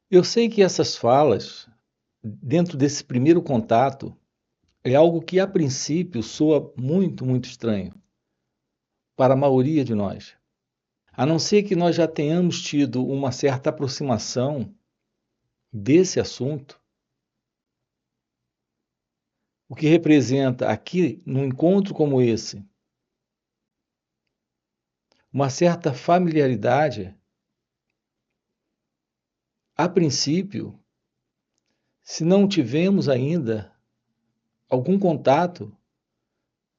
Eu sei que essas falas, dentro desse primeiro contato, é algo que a princípio soa muito, muito estranho para a maioria de nós. A não ser que nós já tenhamos tido uma certa aproximação desse assunto, o que representa aqui, num encontro como esse, uma certa familiaridade, a princípio, se não tivemos ainda algum contato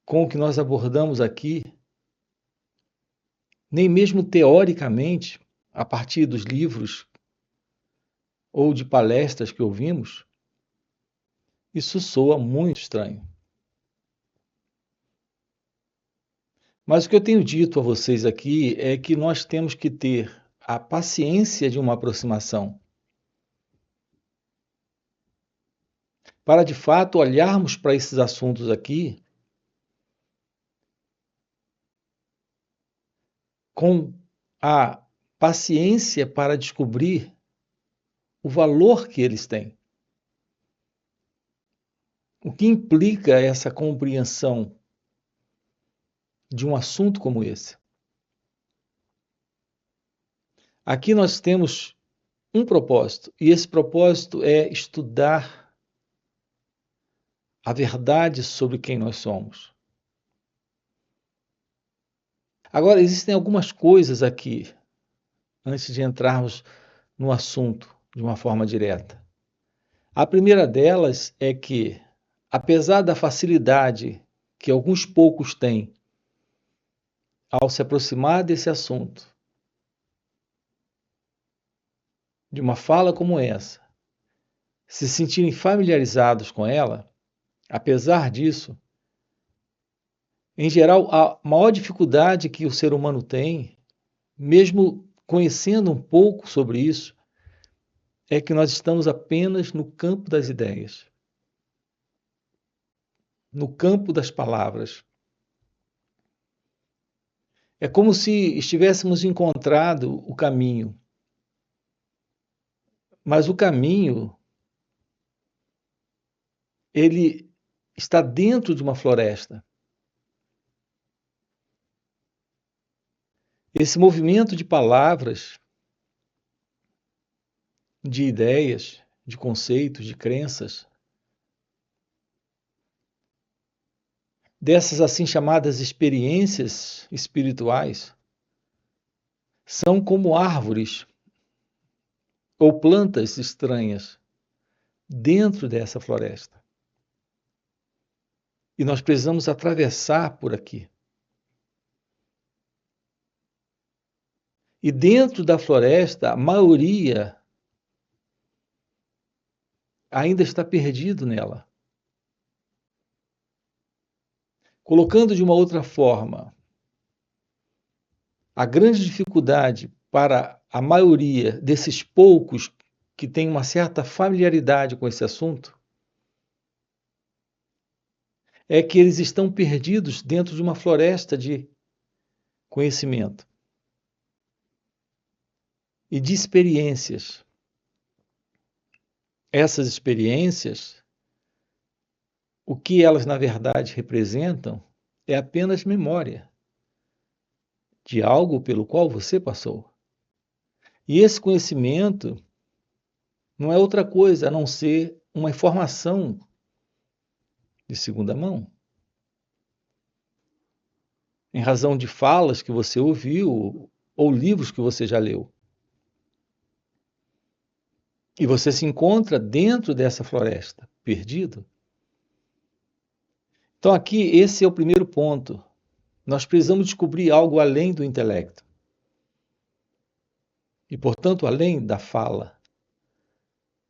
com o que nós abordamos aqui, nem mesmo teoricamente, a partir dos livros ou de palestras que ouvimos, isso soa muito estranho. Mas o que eu tenho dito a vocês aqui é que nós temos que ter a paciência de uma aproximação, para de fato olharmos para esses assuntos aqui com a paciência para descobrir o valor que eles têm. O que implica essa compreensão de um assunto como esse? Aqui nós temos um propósito, e esse propósito é estudar a verdade sobre quem nós somos. Agora, existem algumas coisas aqui, antes de entrarmos no assunto de uma forma direta. A primeira delas é que, apesar da facilidade que alguns poucos têm ao se aproximar desse assunto, de uma fala como essa, se sentirem familiarizados com ela, apesar disso, em geral, a maior dificuldade que o ser humano tem, mesmo conhecendo um pouco sobre isso, é que nós estamos apenas no campo das ideias, no campo das palavras. É como se estivéssemos encontrado o caminho, mas o caminho ele está dentro de uma floresta. Esse movimento de palavras, de ideias, de conceitos, de crenças, dessas assim chamadas experiências espirituais, são como árvores ou plantas estranhas dentro dessa floresta. E nós precisamos atravessar por aqui. E dentro da floresta, a maioria ainda está perdido nela. Colocando de uma outra forma, a grande dificuldade para a maioria desses poucos que têm uma certa familiaridade com esse assunto é que eles estão perdidos dentro de uma floresta de conhecimento e de experiências. Essas experiências, o que elas na verdade representam é apenas memória de algo pelo qual você passou. E esse conhecimento não é outra coisa a não ser uma informação de segunda mão, em razão de falas que você ouviu ou livros que você já leu. E você se encontra dentro dessa floresta, perdido. Então, aqui, esse é o primeiro ponto. Nós precisamos descobrir algo além do intelecto. E, portanto, além da fala,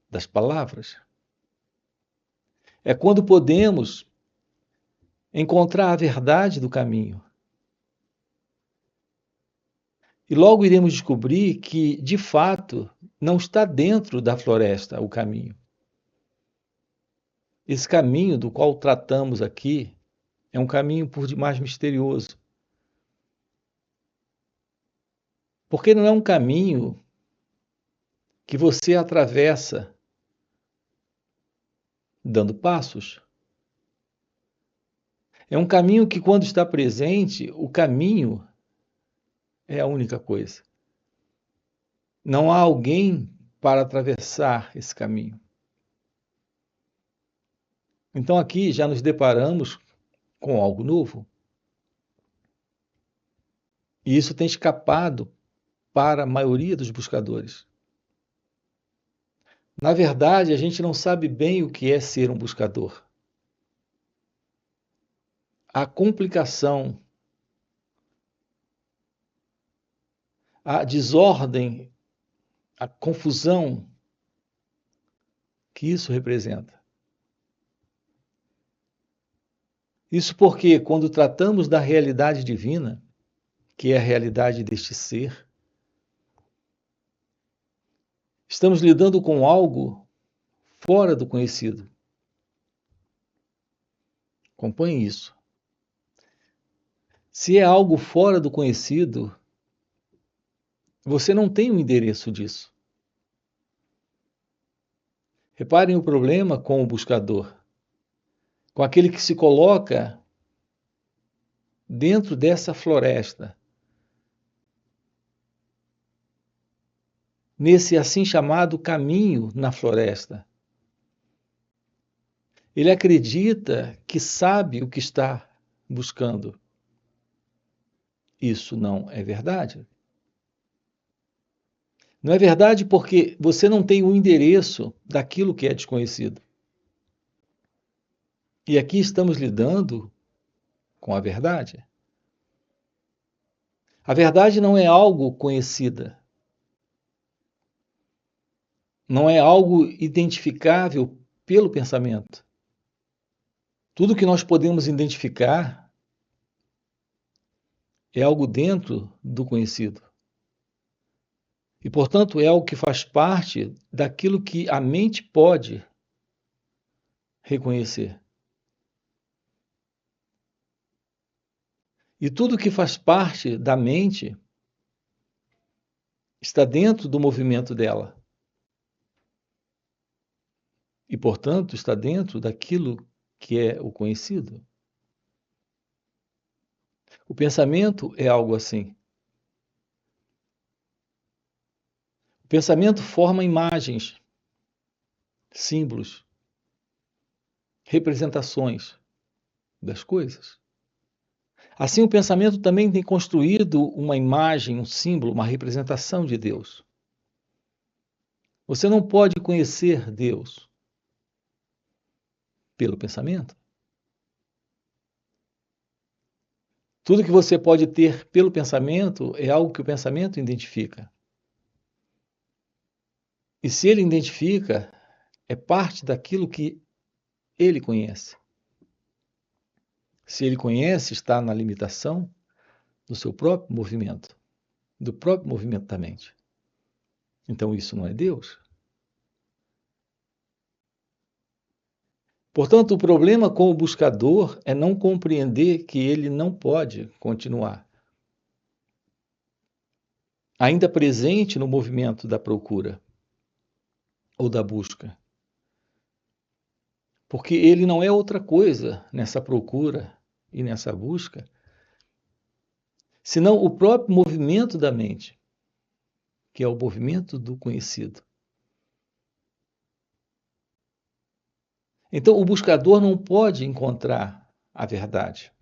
das palavras. É quando podemos encontrar a verdade do caminho. E logo iremos descobrir que, de fato, não está dentro da floresta o caminho. Esse caminho do qual tratamos aqui é um caminho por demais misterioso. Porque não é um caminho que você atravessa dando passos. É um caminho que, quando está presente, o caminho é a única coisa. Não há alguém para atravessar esse caminho. Então, aqui já nos deparamos com algo novo. E isso tem escapado para a maioria dos buscadores. Na verdade, a gente não sabe bem o que é ser um buscador. A complicação, a desordem, a confusão que isso representa. Isso porque, quando tratamos da realidade divina, que é a realidade deste ser, estamos lidando com algo fora do conhecido. Acompanhe isso. Se é algo fora do conhecido, você não tem o endereço disso. Reparem o problema com o buscador, com aquele que se coloca dentro dessa floresta, nesse assim chamado caminho na floresta. Ele acredita que sabe o que está buscando. Isso não é verdade. Não é verdade porque você não tem o endereço daquilo que é desconhecido. E aqui estamos lidando com a verdade. A verdade não é algo conhecida. Não é algo identificável pelo pensamento. Tudo que nós podemos identificar é algo dentro do conhecido. E, portanto, é algo que faz parte daquilo que a mente pode reconhecer. E tudo que faz parte da mente está dentro do movimento dela. E, portanto, está dentro daquilo que é o conhecido. O pensamento é algo assim. O pensamento forma imagens, símbolos, representações das coisas. Assim, o pensamento também tem construído uma imagem, um símbolo, uma representação de Deus. Você não pode conhecer Deus pelo pensamento. Tudo que você pode ter pelo pensamento é algo que o pensamento identifica. E se ele identifica, é parte daquilo que ele conhece. Se ele conhece, está na limitação do seu próprio movimento, do próprio movimento da mente. Então isso não é Deus. Portanto, o problema com o buscador é não compreender que ele não pode continuar. Ainda presente no movimento da procura ou da busca. Porque ele não é outra coisa nessa procura e nessa busca, senão o próprio movimento da mente, que é o movimento do conhecido. Então, o buscador não pode encontrar a verdade.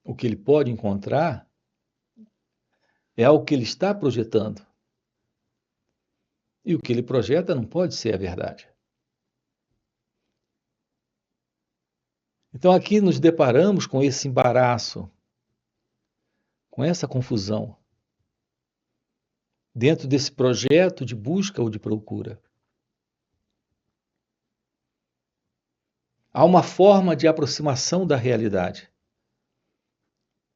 O que ele pode encontrar é algo que ele está projetando. E o que ele projeta não pode ser a verdade. Então, aqui nos deparamos com esse embaraço, com essa confusão, dentro desse projeto de busca ou de procura. Há uma forma de aproximação da realidade,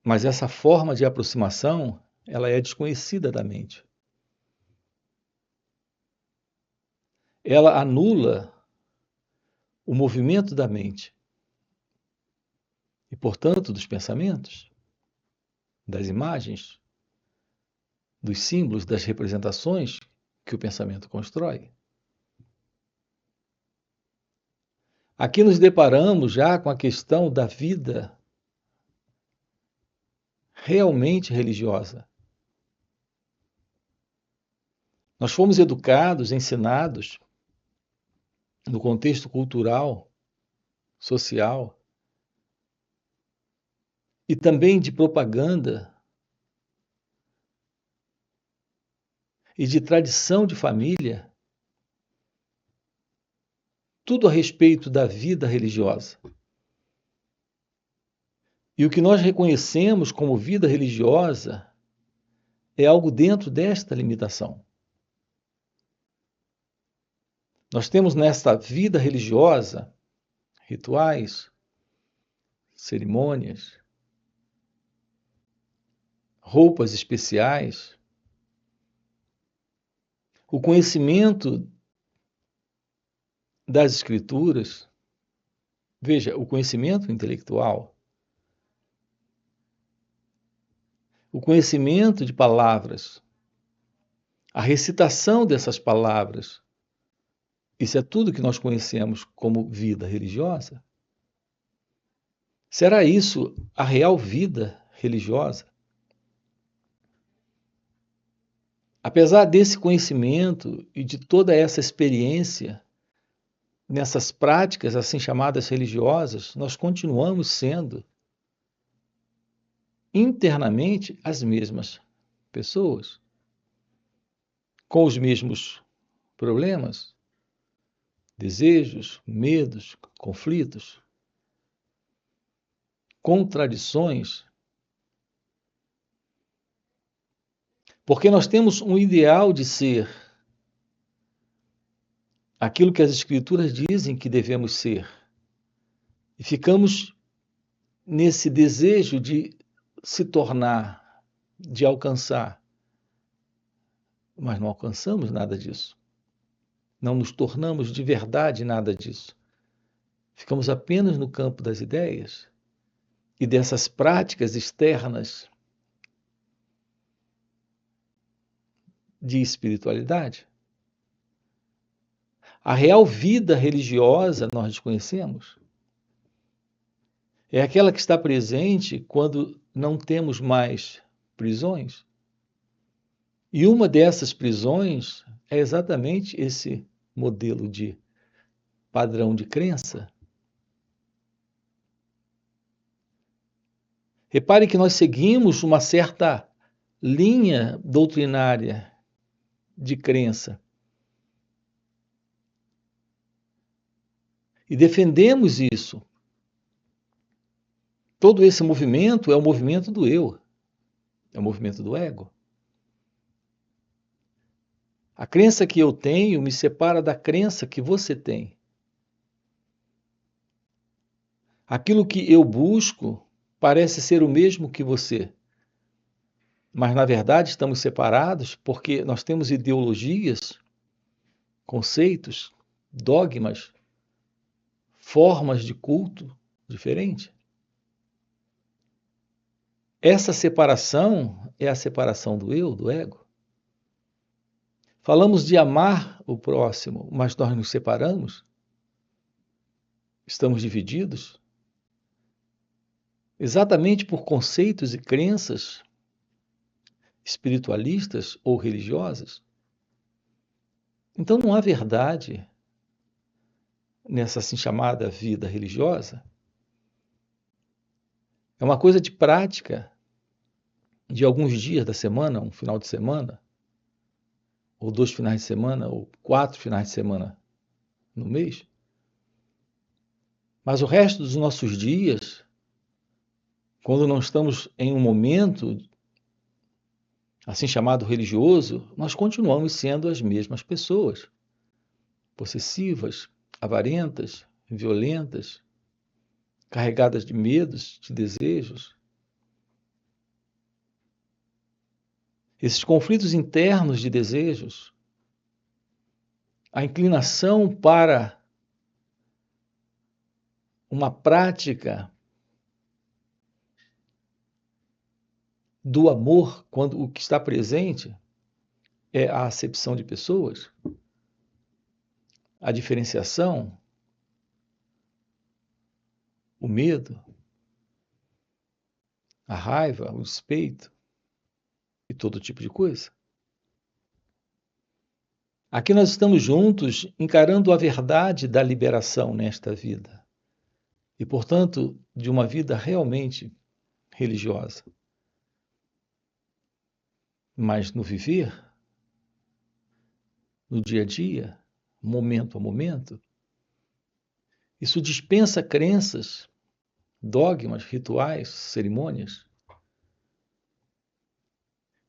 mas essa forma de aproximação, ela é desconhecida da mente. Ela anula o movimento da mente e, portanto, dos pensamentos, das imagens, dos símbolos, das representações que o pensamento constrói. Aqui nos deparamos já com a questão da vida realmente religiosa. Nós fomos educados, ensinados, no contexto cultural, social e também de propaganda e de tradição de família, tudo a respeito da vida religiosa. E o que nós reconhecemos como vida religiosa é algo dentro desta limitação. Nós temos nesta vida religiosa rituais, cerimônias, roupas especiais, o conhecimento das escrituras, veja, o conhecimento intelectual, o conhecimento de palavras, a recitação dessas palavras. Isso é tudo que nós conhecemos como vida religiosa? Será isso a real vida religiosa? Apesar desse conhecimento e de toda essa experiência nessas práticas assim chamadas religiosas, nós continuamos sendo internamente as mesmas pessoas, com os mesmos problemas, desejos, medos, conflitos, contradições, porque nós temos um ideal de ser aquilo que as Escrituras dizem que devemos ser, e ficamos nesse desejo de se tornar, de alcançar, mas não alcançamos nada disso. Não nos tornamos de verdade nada disso. Ficamos apenas no campo das ideias e dessas práticas externas de espiritualidade. A real vida religiosa nós desconhecemos. É aquela que está presente quando não temos mais prisões. E uma dessas prisões é exatamente esse modelo de padrão de crença. Repare que nós seguimos uma certa linha doutrinária de crença. E defendemos isso. Todo esse movimento é o movimento do eu, é o movimento do ego. A crença que eu tenho me separa da crença que você tem. Aquilo que eu busco parece ser o mesmo que você, mas na verdade estamos separados porque nós temos ideologias, conceitos, dogmas, formas de culto diferentes. Essa separação é a separação do eu, do ego. Falamos de amar o próximo, mas nós nos separamos? Estamos divididos? Exatamente por conceitos e crenças espiritualistas ou religiosas? Então não há verdade nessa assim chamada vida religiosa. É uma coisa de prática de alguns dias da semana, um final de semana, ou 2 finais de semana, ou 4 finais de semana no mês. Mas o resto dos nossos dias, quando não estamos em um momento assim chamado religioso, nós continuamos sendo as mesmas pessoas, possessivas, avarentas, violentas, carregadas de medos, de desejos. Esses conflitos internos de desejos, a inclinação para uma prática do amor quando o que está presente é a acepção de pessoas, a diferenciação, o medo, a raiva, o despeito e todo tipo de coisa. Aqui nós estamos juntos encarando a verdade da liberação nesta vida e, portanto, de uma vida realmente religiosa. Mas no viver, no dia a dia, momento a momento, isso dispensa crenças, dogmas, rituais, cerimônias.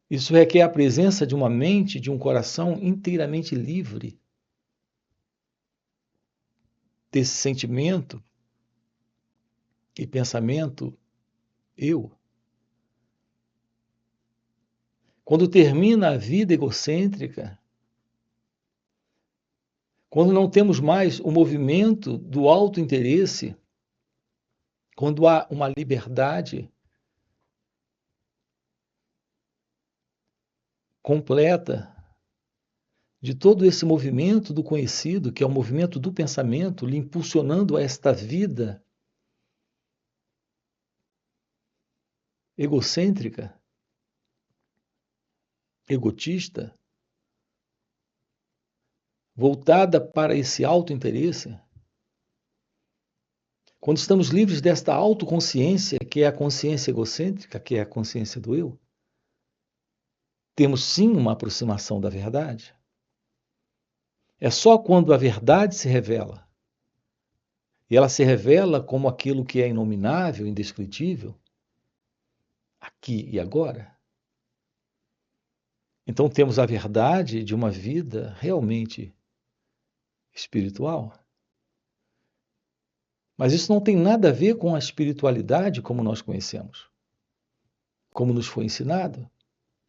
Isso requer a presença de uma mente, de um coração inteiramente livre desse sentimento e pensamento eu. Quando termina a vida egocêntrica, quando não temos mais o movimento do autointeresse, quando há uma liberdade completa de todo esse movimento do conhecido, que é o movimento do pensamento, lhe impulsionando a esta vida egocêntrica, egotista, voltada para esse autointeresse. Quando estamos livres desta autoconsciência, que é a consciência egocêntrica, que é a consciência do eu, temos sim uma aproximação da verdade. É só quando a verdade se revela, e ela se revela como aquilo que é inominável, indescritível, aqui e agora. Então temos a verdade de uma vida realmente espiritual. Mas isso não tem nada a ver com a espiritualidade como nós conhecemos, como nos foi ensinado,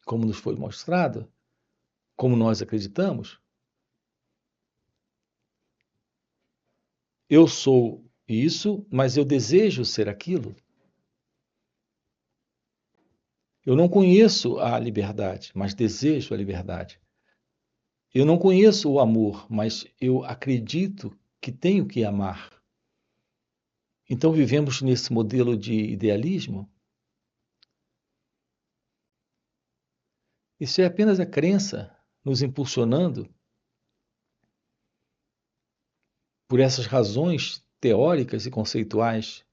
como nos foi mostrado, como nós acreditamos. Eu sou isso, mas eu desejo ser aquilo. Eu não conheço a liberdade, mas desejo a liberdade. Eu não conheço o amor, mas eu acredito que tenho que amar. Então vivemos nesse modelo de idealismo. Isso é apenas a crença nos impulsionando por essas razões teóricas e conceituais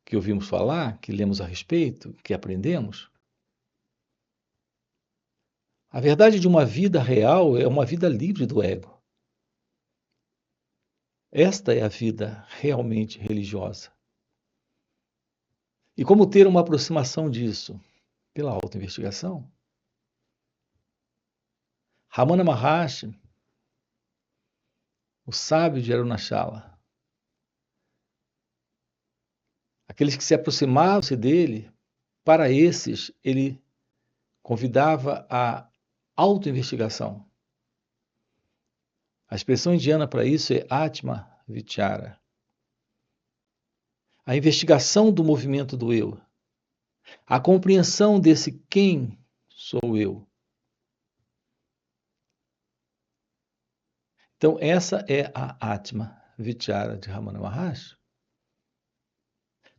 que ouvimos falar, que lemos a respeito, que aprendemos. A verdade de uma vida real é uma vida livre do ego. Esta é a vida realmente religiosa. E como ter uma aproximação disso? Pela autoinvestigação. Ramana Maharshi, o sábio de Arunachala, aqueles que se aproximavam-se dele, para esses ele convidava a autoinvestigação. A expressão indiana para isso é Atma Vichara. A investigação do movimento do eu. A compreensão desse quem sou eu. Então, essa é a Atma Vichara de Ramana Maharshi.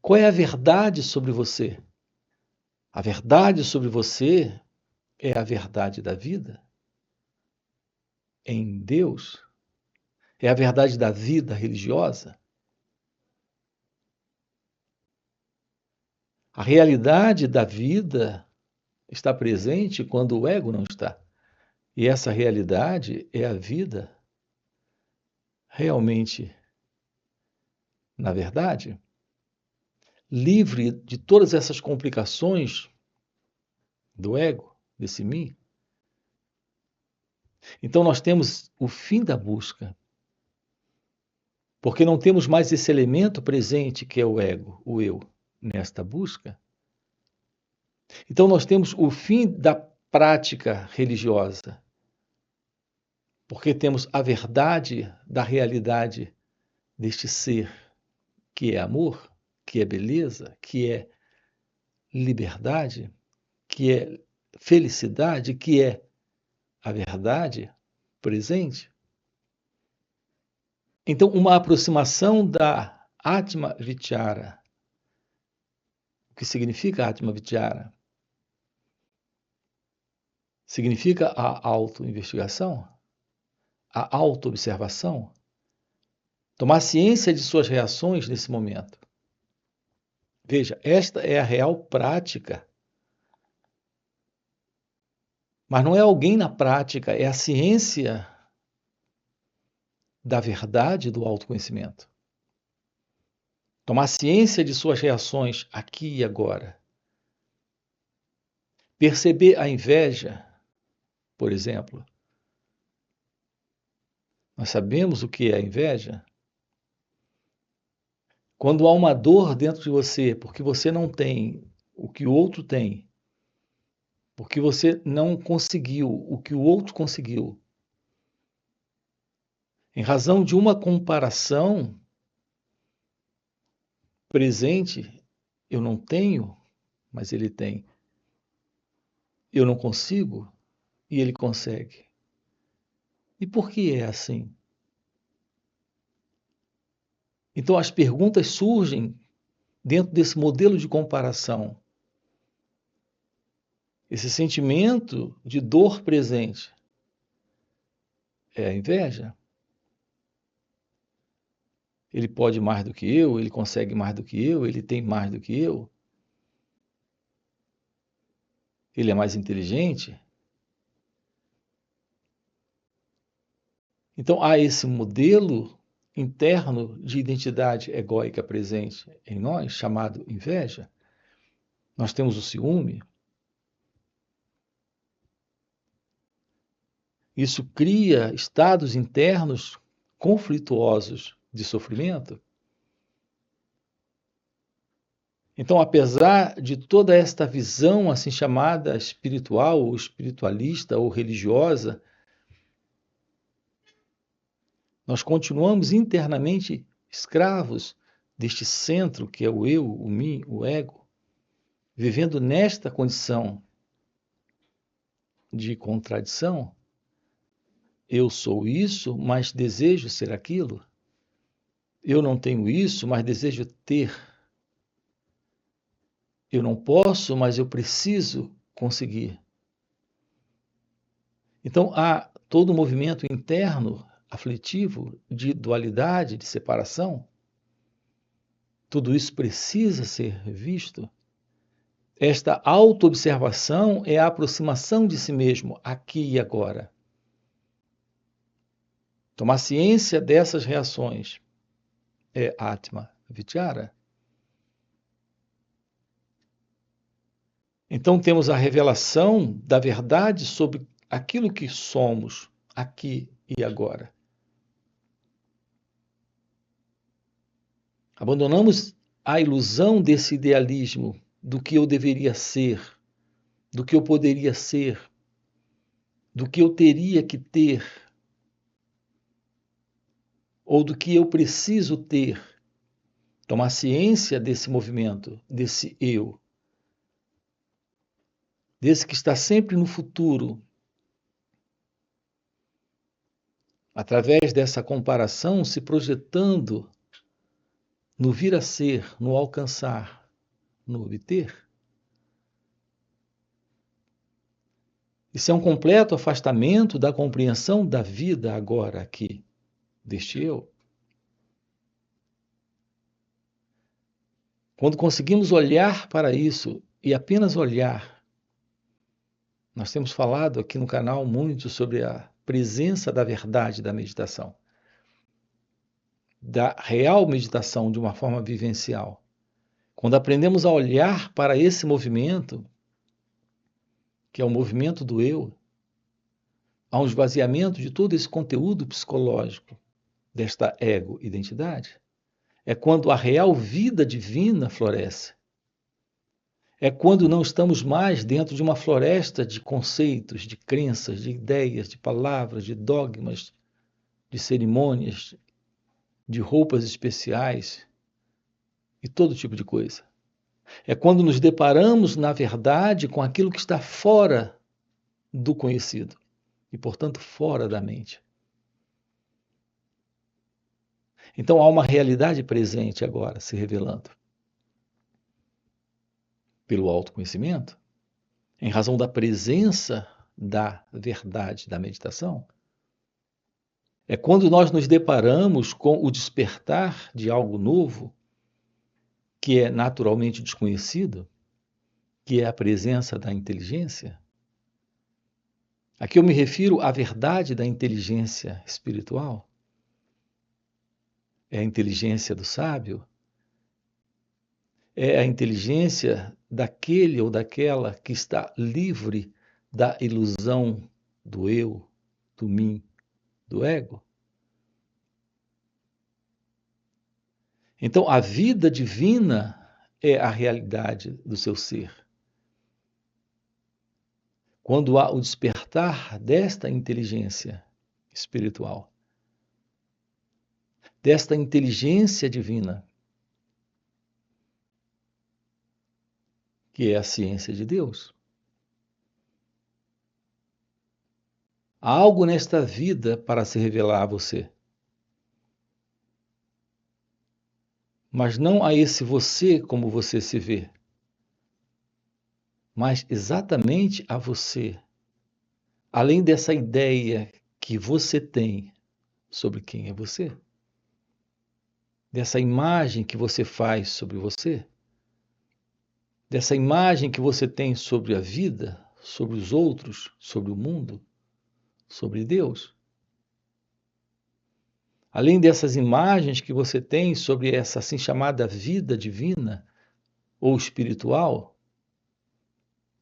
Qual é a verdade sobre você? A verdade sobre você é a verdade da vida? Em Deus? É a verdade da vida religiosa? A realidade da vida está presente quando o ego não está. E essa realidade é a vida realmente, na verdade, livre de todas essas complicações do ego, desse mim. Então nós temos o fim da busca, porque não temos mais esse elemento presente que é o ego, o eu, nesta busca. Então nós temos o fim da prática religiosa, porque temos a verdade da realidade deste ser, que é amor, que é beleza, que é liberdade, que é felicidade, que é a verdade presente. Então, uma aproximação da Atma Vichara. O que significa Atma Vichara? Significa a autoinvestigação, a autoobservação, tomar ciência de suas reações nesse momento. Veja, esta é a real prática. Mas não é alguém na prática, é a ciência da verdade do autoconhecimento. Tomar ciência de suas reações aqui e agora. Perceber a inveja, por exemplo. Nós sabemos o que é a inveja? Quando há uma dor dentro de você, porque você não tem o que o outro tem, porque você não conseguiu o que o outro conseguiu, em razão de uma comparação presente, eu não tenho, mas ele tem. Eu não consigo e ele consegue. E por que é assim? Então as perguntas surgem dentro desse modelo de comparação. Esse sentimento de dor presente é a inveja? Ele pode mais do que eu, ele consegue mais do que eu, ele tem mais do que eu, ele é mais inteligente. Então há esse modelo interno de identidade egóica presente em nós, chamado inveja. Nós temos o ciúme. Isso cria estados internos conflituosos de sofrimento. Então, apesar de toda esta visão assim chamada espiritual, ou espiritualista, ou religiosa, nós continuamos internamente escravos deste centro que é o eu, o mim, o ego, vivendo nesta condição de contradição. Eu sou isso, mas desejo ser aquilo. Eu não tenho isso, mas desejo ter. Eu não posso, mas eu preciso conseguir. Então há todo um movimento interno aflitivo de dualidade, de separação. Tudo isso precisa ser visto. Esta autoobservação é a aproximação de si mesmo, aqui e agora. Tomar ciência dessas reações é Atma Vichara. Então temos a revelação da verdade sobre aquilo que somos aqui e agora. Abandonamos a ilusão desse idealismo do que eu deveria ser, do que eu poderia ser, do que eu teria que ter, ou do que eu preciso ter. Tomar ciência desse movimento, desse eu, desse que está sempre no futuro. Através dessa comparação, se projetando no vir a ser, no alcançar, no obter. Isso é um completo afastamento da compreensão da vida agora aqui, deste eu. Quando conseguimos olhar para isso e apenas olhar, nós temos falado aqui no canal muito sobre a presença da verdade da meditação, da real meditação de uma forma vivencial. Quando aprendemos a olhar para esse movimento, que é o movimento do eu, há um esvaziamento de todo esse conteúdo psicológico desta ego-identidade. É quando a real vida divina floresce. É quando não estamos mais dentro de uma floresta de conceitos, de crenças, de ideias, de palavras, de dogmas, de cerimônias, de roupas especiais e todo tipo de coisa. É quando nos deparamos, na verdade, com aquilo que está fora do conhecido e, portanto, fora da mente. Então há uma realidade presente agora se revelando pelo autoconhecimento, em razão da presença da verdade da meditação. É quando nós nos deparamos com o despertar de algo novo, que é naturalmente desconhecido, que é a presença da inteligência. Aqui eu me refiro à verdade da inteligência espiritual. É a inteligência do sábio, é a inteligência daquele ou daquela que está livre da ilusão do eu, do mim, do ego. Então, a vida divina é a realidade do seu ser. Quando há o despertar desta inteligência espiritual, desta inteligência divina, que é a ciência de Deus. Há algo nesta vida para se revelar a você. Mas não a esse você como você se vê, mas exatamente a você. Além dessa ideia que você tem sobre quem é você, dessa imagem que você faz sobre você, dessa imagem que você tem sobre a vida, sobre os outros, sobre o mundo, sobre Deus. Além dessas imagens que você tem sobre essa assim chamada vida divina, ou espiritual,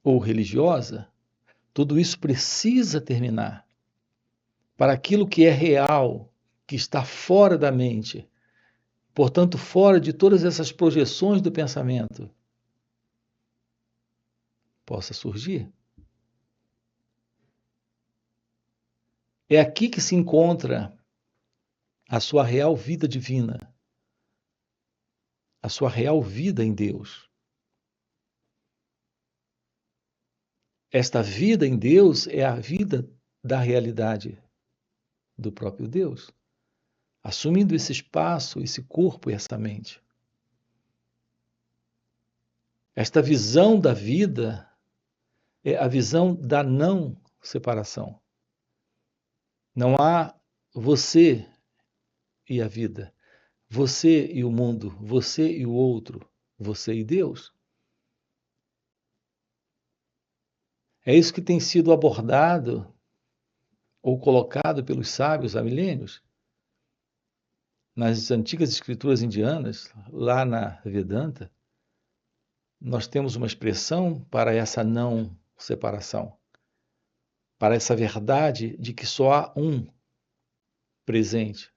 ou religiosa, tudo isso precisa terminar para aquilo que é real, que está fora da mente, portanto, fora de todas essas projeções do pensamento, possa surgir. É aqui que se encontra a sua real vida divina, a sua real vida em Deus. Esta vida em Deus é a vida da realidade do próprio Deus, assumindo esse espaço, esse corpo e essa mente. Esta visão da vida é a visão da não separação. Não há você e a vida, você e o mundo, você e o outro, você e Deus. É isso que tem sido abordado ou colocado pelos sábios há milênios. Nas antigas escrituras indianas, lá na Vedanta, nós temos uma expressão para essa não separação, para essa verdade de que só há um presente.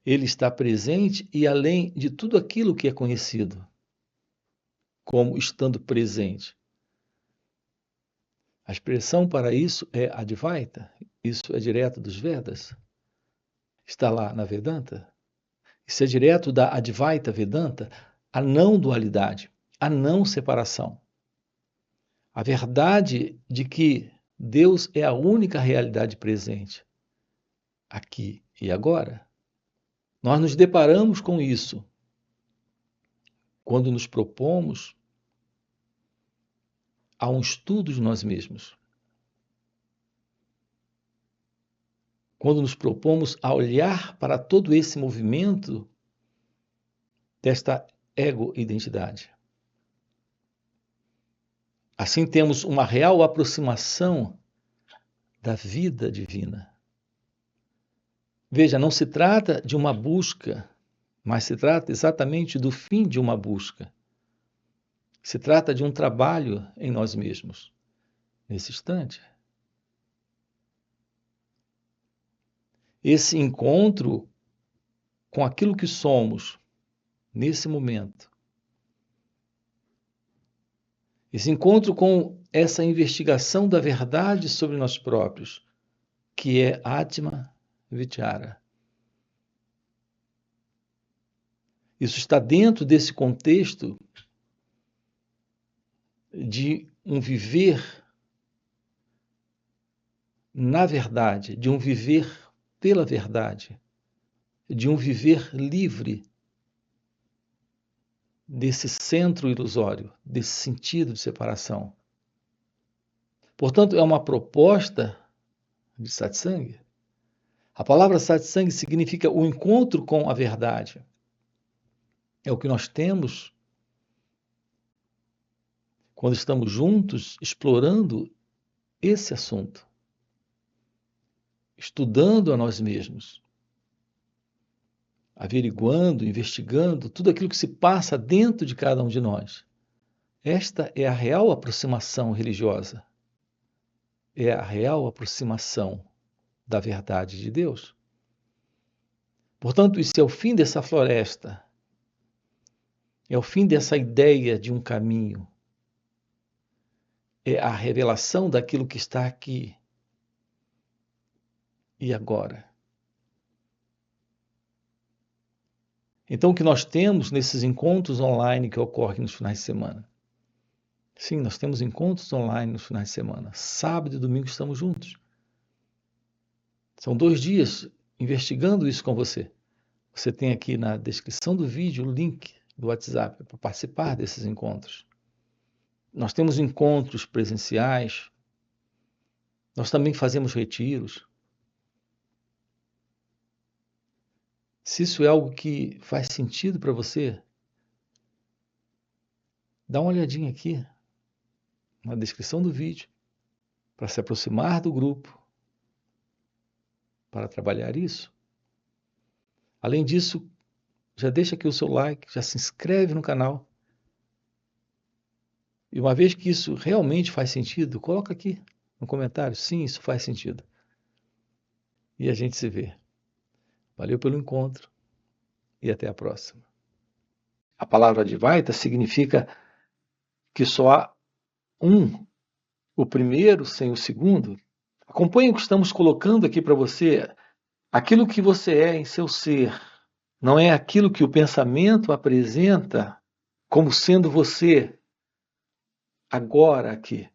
Ele está presente e além de tudo aquilo que é conhecido, como estando presente. A expressão para isso é Advaita, isso é direto dos Vedas, está lá na Vedanta. Isso é direto da Advaita Vedanta, a não dualidade, a não separação. A verdade de que Deus é a única realidade presente, aqui e agora. Nós nos deparamos com isso quando nos propomos a um estudo de nós mesmos. Quando nos propomos a olhar para todo esse movimento desta ego-identidade. Assim temos uma real aproximação da vida divina. Veja, não se trata de uma busca, mas se trata exatamente do fim de uma busca. Se trata de um trabalho em nós mesmos, nesse instante. Esse encontro com aquilo que somos, nesse momento. Esse encontro com essa investigação da verdade sobre nós próprios, que é Atma Vichara. Isso está dentro desse contexto de um viver na verdade, de um viver pela verdade, de um viver livre desse centro ilusório, desse sentido de separação. Portanto, é uma proposta de satsang. A palavra satsang significa o encontro com a verdade. É o que nós temos quando estamos juntos explorando esse assunto, estudando a nós mesmos, averiguando, investigando tudo aquilo que se passa dentro de cada um de nós. Esta é a real aproximação religiosa. É a real aproximação da verdade de Deus. Portanto, isso é o fim dessa floresta. É o fim dessa ideia de um caminho. É a revelação daquilo que está aqui e agora. Então, o que nós temos nesses encontros online que ocorrem nos finais de semana? Sim, nós temos encontros online nos finais de semana. Sábado e domingo estamos juntos. São 2 dias investigando isso com você. Você tem aqui na descrição do vídeo o link do WhatsApp para participar desses encontros. Nós temos encontros presenciais. Nós também fazemos retiros. Se isso é algo que faz sentido para você, dá uma olhadinha aqui na descrição do vídeo para se aproximar do grupo, para trabalhar isso. Além disso, já deixa aqui o seu like, já se inscreve no canal. E uma vez que isso realmente faz sentido, coloca aqui no comentário, sim, isso faz sentido. E a gente se vê. Valeu pelo encontro e até a próxima. A palavra Advaita significa que só há um, o primeiro sem o segundo. Acompanhe o que estamos colocando aqui para você. Aquilo que você é em seu ser não é aquilo que o pensamento apresenta como sendo você agora aqui.